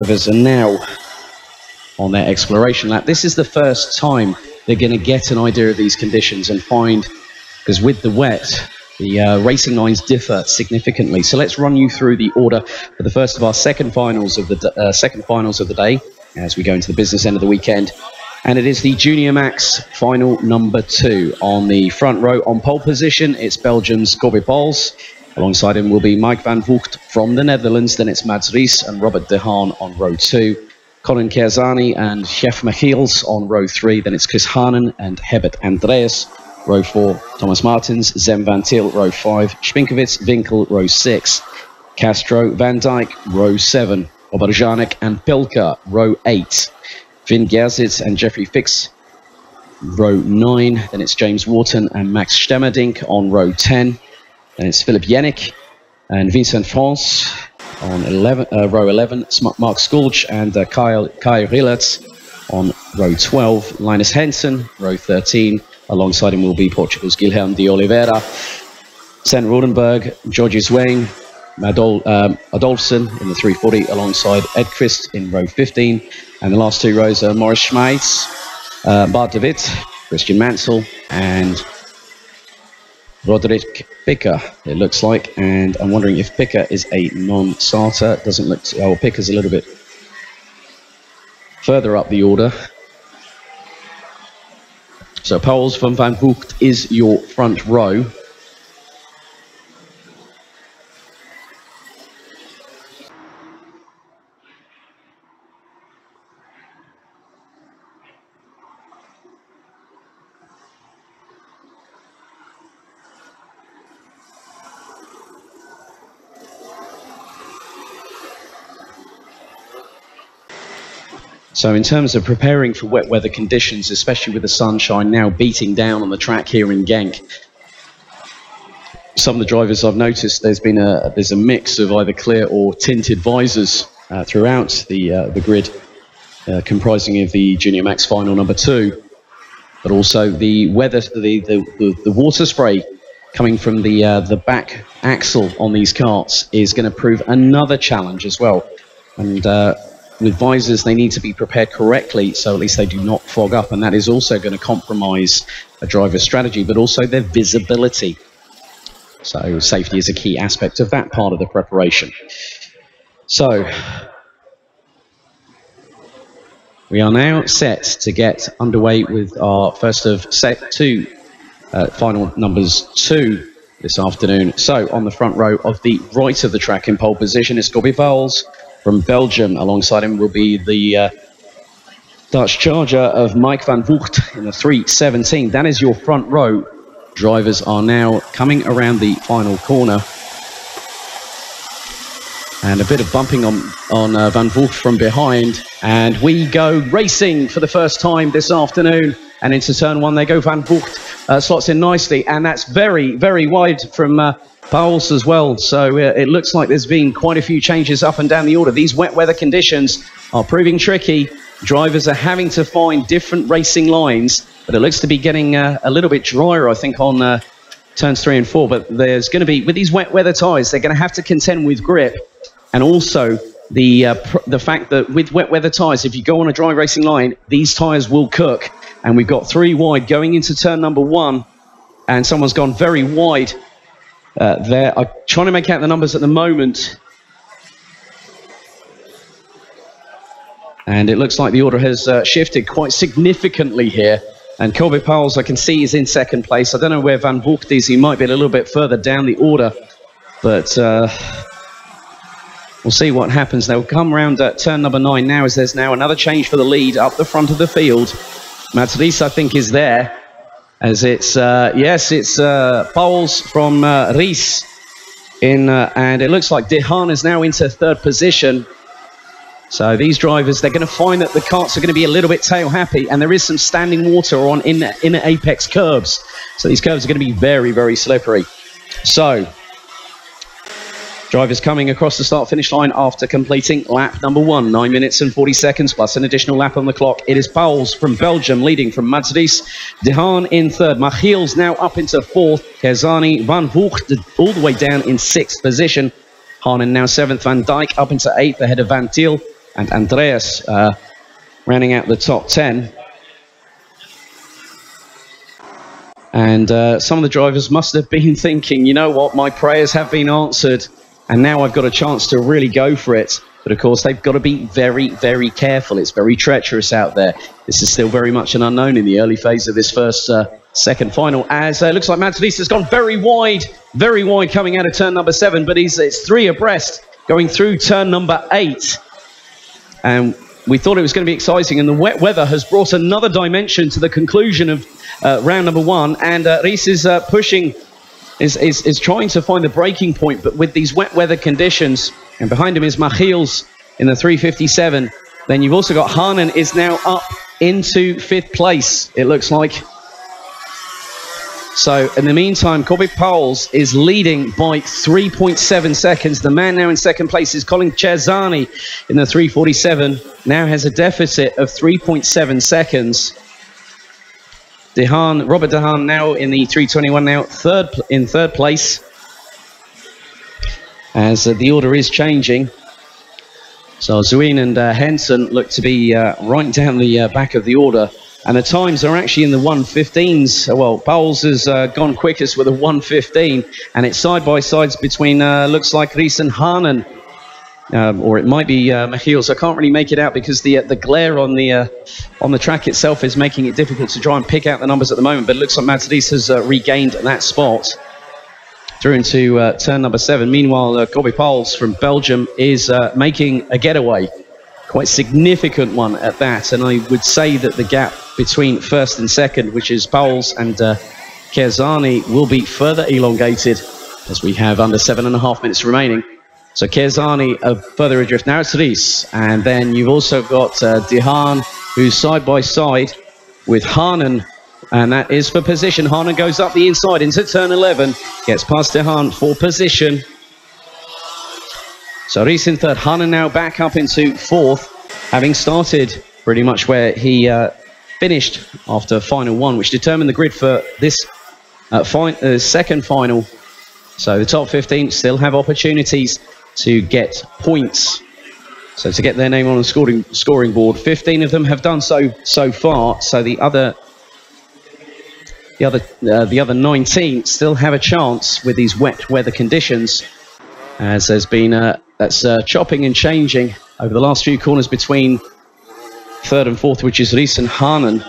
Drivers are now on their exploration lap. This is the first time they're going to get an idea of these conditions and find, because with the wet, the racing lines differ significantly. So let's run you through the order for the first of our second finals of the day as we go into the business end of the weekend. And it is the Junior Max final number 2. On the front row, on pole position, it's Belgium's Kobe Pauls. Alongside him will be Mike van Voogd from the Netherlands. Then it's Mads Ries and Robert de Haan on row 2. Colin Kerzani and Jeff Michiels on row 3. Then it's Chris Hanen and Herbert Andreas. Row 4, Thomas Martins, Zem van Til, row 5. Spinkovits, Winkel, row 6. Castro, Van Dijk, row 7. Oberjanek and Pilka, row 8. Vin Gerzitz and Jeffrey Fix, row 9. Then it's James Wharton and Max Stemmerdink on row 10. Then it's Philip Yannick and Vincent France on row 11. Mark Skulch and Kai Rillerts on row 12. Linus Henson, row 13. Alongside him will be Portugal's Guilherme de Oliveira. St. Rodenberg, Georges Wayne, Adolfsson in the 340 alongside Ed Christ in row 15. And the last 2 rows are Maurice Schmeids, Bart de Wit, Christian Mansell and Roderick Picker, it looks like. And I'm wondering if Picker is a non-starter. Doesn't look to, oh, Picker's a little bit further up the order. So Pauls from Van Voogd is your front row. So in terms of preparing for wet weather conditions, especially with the sunshine now beating down on the track here in Genk, some of the drivers I've noticed there's a mix of either clear or tinted visors throughout the grid, comprising of the Junior Max final number 2, but also the weather, the water spray coming from the back axle on these karts is going to prove another challenge as well. And with visors, they need to be prepared correctly, so at least they do not fog up, and that is also going to compromise a driver's strategy, but also their visibility. So safety is a key aspect of that part of the preparation. So we are now set to get underway with our first of set 2, final numbers 2 this afternoon. So on the front row of the right of the track in pole position is Kobe Pauls from Belgium. Alongside him will be the Dutch Charger of Mike van Voogd in the 317. That is your front row. Drivers are now coming around the final corner. And a bit of bumping on Van Voogd from behind. And we go racing for the first time this afternoon. And into turn 1 they go. Van Voogd slots in nicely. And that's very, very wide from Pauls as well. So it looks like there's been quite a few changes up and down the order. These wet weather conditions are proving tricky. Drivers are having to find different racing lines, but it looks to be getting a little bit drier, I think, on turns 3 and 4. But there's going to be, with these wet weather tyres, they're going to have to contend with grip, and also the fact that with wet weather tyres, if you go on a dry racing line, these tyres will cook. And we've got 3 wide going into turn number 1, and someone's gone very wide. There, I'm trying to make out the numbers at the moment, and it looks like the order has shifted quite significantly here. And Kobe Pauls, I can see, is in second place. I don't know where Van Voogd is. He might be a little bit further down the order, but we'll see what happens. They'll come around turn number 9 now, as there's now another change for the lead up the front of the field. Mads Ries, I think, is there. As it's, yes, it's Pauls from Ries in, and it looks like de Haan is now into 3rd position. So these drivers, they're going to find that the karts are going to be a little bit tail happy, and there is some standing water on in apex curbs. So these curves are going to be very, very slippery. So drivers coming across the start-finish line after completing lap number 1, 9 minutes and 40 seconds, plus an additional lap on the clock. It is Pauls from Belgium leading from Mads Ries. De Haan in 3rd. Michiels now up into 4th. Kerzani, Van Voogd all the way down in 6th position. Hanen now 7th. Van Dijk up into 8th ahead of Van Til. and Andreas rounding out the top 10. And some of the drivers must have been thinking, you know what, my prayers have been answered, and now I've got a chance to really go for it. But of course, they've got to be very, very careful. It's very treacherous out there. This is still very much an unknown in the early phase of this first second final, as it looks like Mads Friese has gone very wide coming out of turn number 7, but it's 3 abreast going through turn number 8. And we thought it was going to be exciting, and the wet weather has brought another dimension to the conclusion of round number 1, and Friese is pushing, is trying to find the breaking point, but with these wet weather conditions, and behind him is Michiels in the 357. Then you've also got Haanen is now up into 5th place, it looks like. So in the meantime, Corbett Pauwels is leading by 3.7 seconds. The man now in 2nd place is Colin Cherzani in the 347. Now has a deficit of 3.7 seconds. Robert De Haan now in the 321, now in third place. As the order is changing. So Zuin and Henson look to be right down the back of the order. And the times are actually in the 1:15s. Well, Pauwels has gone quickest with a 1:15. And it's side-by-sides between, looks like Friese and Haanen. Or it might be Michiels. I can't really make it out because the glare on the track itself is making it difficult to try and pick out the numbers at the moment. But it looks like Mads Friese has regained that spot through into turn number 7. Meanwhile, Corbett Pauwels from Belgium is making a getaway. Quite significant one at that. And I would say that the gap between 1st and 2nd, which is Pauwels and Cherzani, will be further elongated as we have under 7.5 minutes remaining. So Cherzani further adrift. Now it's Friese. And then you've also got De Haan, who's side by side with Haanen. And that is for position. Haanen goes up the inside into turn 11. Gets past De Haan for position. So Friese in 3rd. Haanen now back up into 4th. Having started pretty much where he finished after final 1, which determined the grid for this second final. So the top 15 still have opportunities to get points, so to get their name on the scoring board. 15 of them have done so far. So the other 19 still have a chance with these wet weather conditions, as there's been that's chopping and changing over the last few corners between 3rd and 4th, which is Friese and Haanen.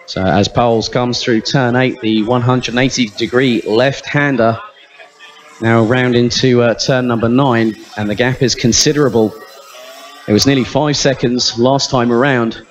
So as Pauwels comes through turn 8, the 180-degree left-hander, now round into turn number 9, and the gap is considerable. It was nearly 5 seconds last time around,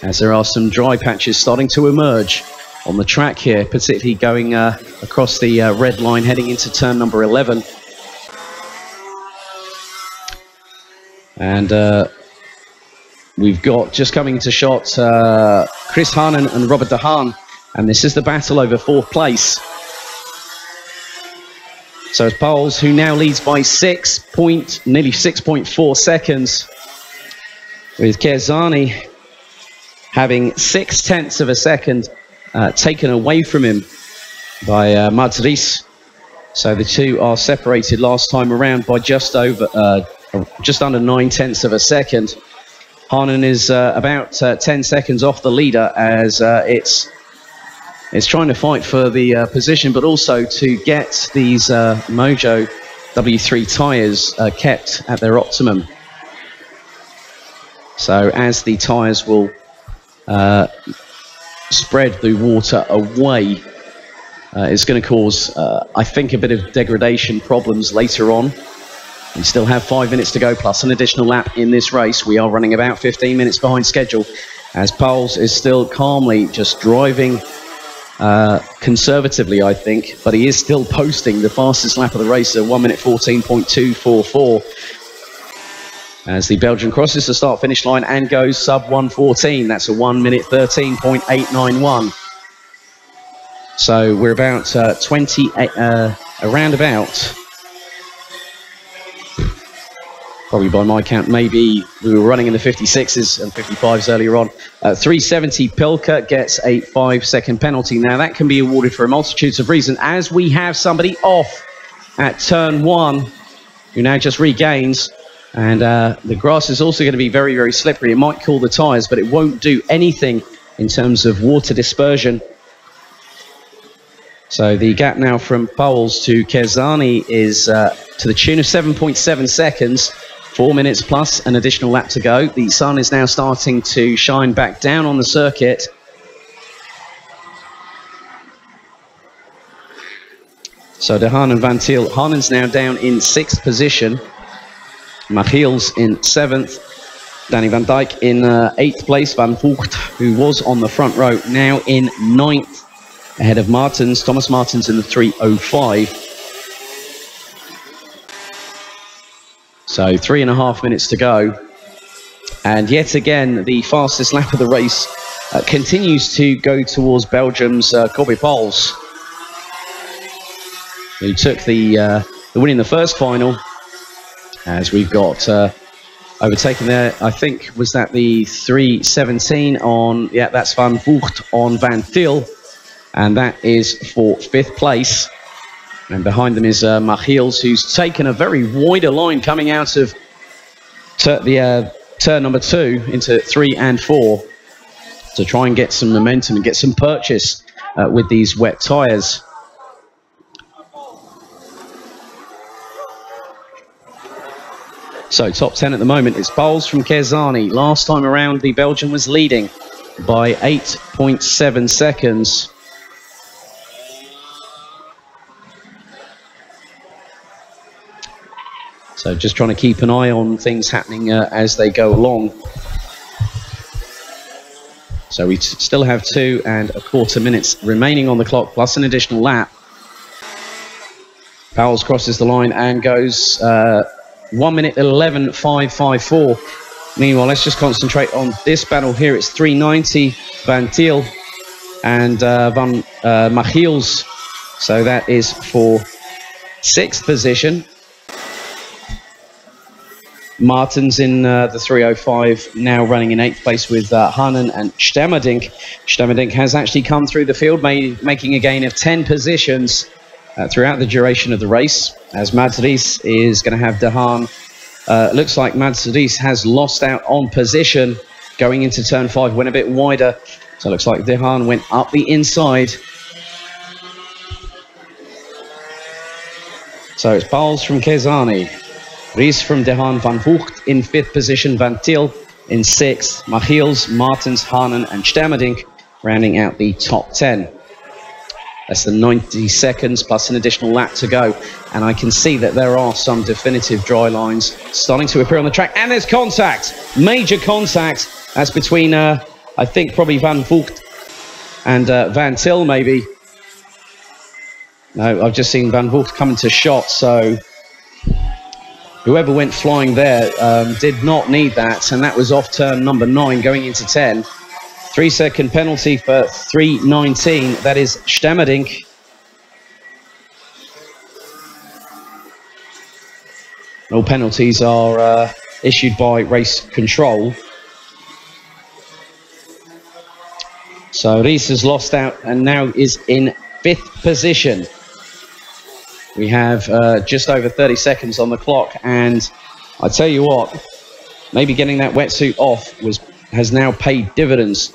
as there are some dry patches starting to emerge on the track here, particularly going across the red line heading into turn number 11. And we've got, just coming into shot, Chris Haanen and Robert De Haan, and this is the battle over 4th place. So it's Pauwels, who now leads by nearly 6.4 seconds, with Cherzani having 0.6 of a second taken away from him by Mads Friese. So the two are separated last time around by just under 0.9 of a second. Haanen is about 10 seconds off the leader, as it's trying to fight for the position, but also to get these Mojo W3 tyres kept at their optimum. So as the tyres will spread the water away, it's going to cause, I think, a bit of degradation problems later on. We still have 5 minutes to go, plus an additional lap in this race. We are running about 15 minutes behind schedule, as Pauwels is still calmly just driving conservatively, I think, but he is still posting the fastest lap of the race at 1 minute 14.244. As the Belgian crosses the start-finish line and goes sub 1:14. That's a 1 minute 13.891. So we're about 28, around about, probably by my count, maybe we were running in the 56s and 55s earlier on. 370, Pilker gets a 5-second penalty. Now that can be awarded for a multitude of reasons, as we have somebody off at turn 1. who now just regains. And the grass is also going to be very, very slippery. It might cool the tyres, but it won't do anything in terms of water dispersion. So the gap now from Pauls to Kerzani is to the tune of 7.7 seconds, 4 minutes plus an additional lap to go. The sun is now starting to shine back down on the circuit. So De Haan and Van Til, Haanen's now down in 6th position. Michiels in 7th. Danny van Dijk in 8th place. Van Vogt, who was on the front row, now in 9th. Ahead of Martens, Thomas Martens in the 3:05. So 3.5 minutes to go. And yet again, the fastest lap of the race continues to go towards Belgium's Kobe Pauls, who took the win in the first final. As we've got overtaken there, I think, was that the 3:17 on, yeah, that's Van Vogt on Van Til. And that is for 5th place. And behind them is Michiels, who's taken a very wider line coming out of turn number 2 into 3 and 4 to try and get some momentum and get some purchase with these wet tyres. So top 10 at the moment is Pauls from Kerzani. Last time around, the Belgian was leading by 8.7 seconds. So just trying to keep an eye on things happening as they go along. So we still have 2.25 minutes remaining on the clock, plus an additional lap. Pauls crosses the line and goes 1 minute 11.554. Meanwhile, let's just concentrate on this battle here. It's 3:90 Van Til and Van Michiels. So that is for 6th position. Martens in the 3:05, now running in 8th place with Haanen and Stemmerdink. Stemmerdink has actually come through the field, making a gain of 10 positions throughout the duration of the race, as Mads Ries is going to have De Haan. Looks like Mads Ries has lost out on position going into turn 5, went a bit wider. So it looks like De Haan went up the inside. So it's Pauls from Kerzani. Ries from De Haan, Van Vogt in 5th position, Van Til in 6th, Michiels, Martens, Haanen and Stemmerdink rounding out the top 10. Less than 90 seconds plus an additional lap to go. And I can see that there are some definitive dry lines starting to appear on the track. And there's contact, major contact. That's between, I think, probably Van Vogt and Van Til, maybe. No, I've just seen Van Vogt come into shot, so whoever went flying there did not need that, and that was off turn number 9 going into 10. 3-second penalty for 3:19. That is Stemmerdink. All penalties are issued by race control. So Ries has lost out and now is in 5th position. We have just over 30 seconds on the clock, and I tell you what, maybe getting that wetsuit off has now paid dividends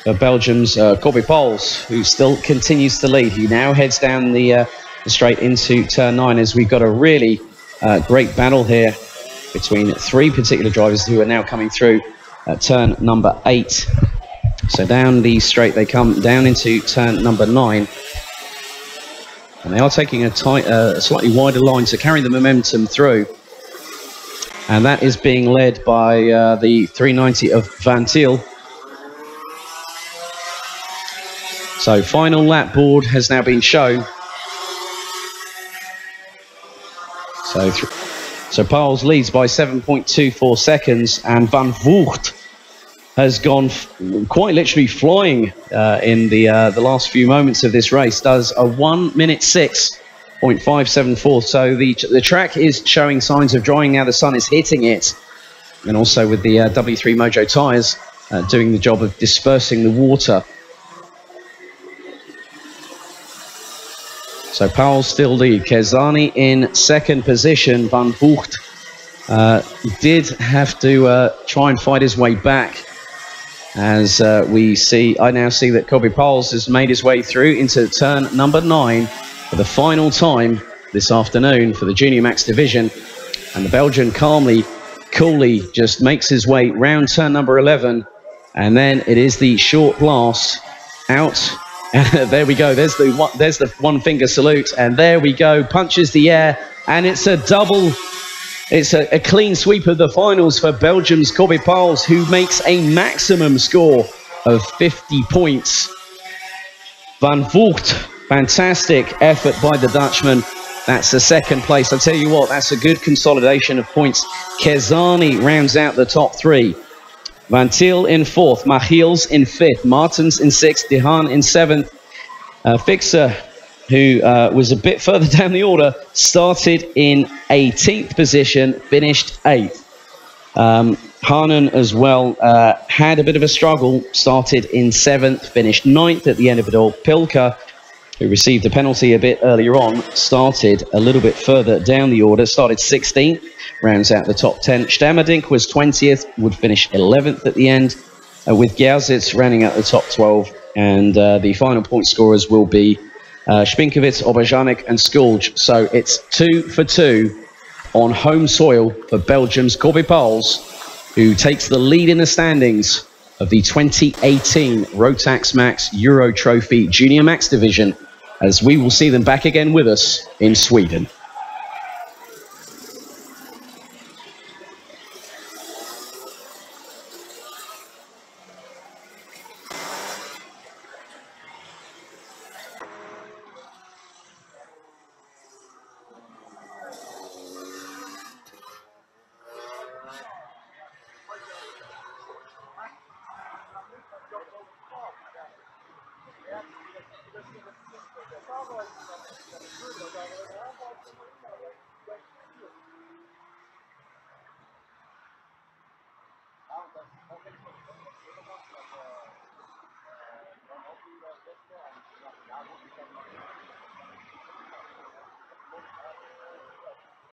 for Belgium's Kobe Pauls, who still continues to lead. He now heads down the straight into turn 9, as we've got a really great battle here between 3 particular drivers who are now coming through at turn number 8. So down the straight they come, down into turn number 9. And they are taking a slightly wider line to carry the momentum through. And that is being led by the 3:90 of Van Til. So final lap board has now been shown. So Pauls leads by 7.24 seconds, and Van Vogt has gone quite literally flying in the last few moments of this race. Does a 1 minute 6.574. So the track is showing signs of drying now. The sun is hitting it, and also with the W3 Mojo tyres doing the job of dispersing the water. So Pauls still lead. Kezani in second position. Van Vught did have to try and fight his way back. As I now see that Kobe Pauls has made his way through into turn number 9 for the final time this afternoon for the Junior Max division. And the Belgian coolly just makes his way round turn number 11. And then it is the short blast out. There we go. There's the one finger salute. And there we go. Punches the air. And it's a double. It's a clean sweep of the finals for Belgium's Kobe Pauls, who makes a maximum score of 50 points. Van Vught, fantastic effort by the Dutchman. That's the second place. I'll tell you what, that's a good consolidation of points. Kezani rounds out the top 3. Van Til in 4th, Machiels in 5th, Martens in 6th, Dehaan in 7th. Fixer, who was a bit further down the order, started in 18th position, finished 8th. Hanen as well had a bit of a struggle, started in 7th, finished 9th at the end of it all. Pilka, who received a penalty a bit earlier on, started a little bit further down the order, started 16th, rounds out the top 10. Stamerdink was 20th, would finish 11th at the end, with Gjazic rounding out the top 12. And the final point scorers will be Spinkovic, Obajanik and Skulj. So it's 2 for 2 on home soil for Belgium's Kobe Pauls, who takes the lead in the standings of the 2018 Rotax Max Euro Trophy Junior Max Division, as we will see them back again with us in Sweden.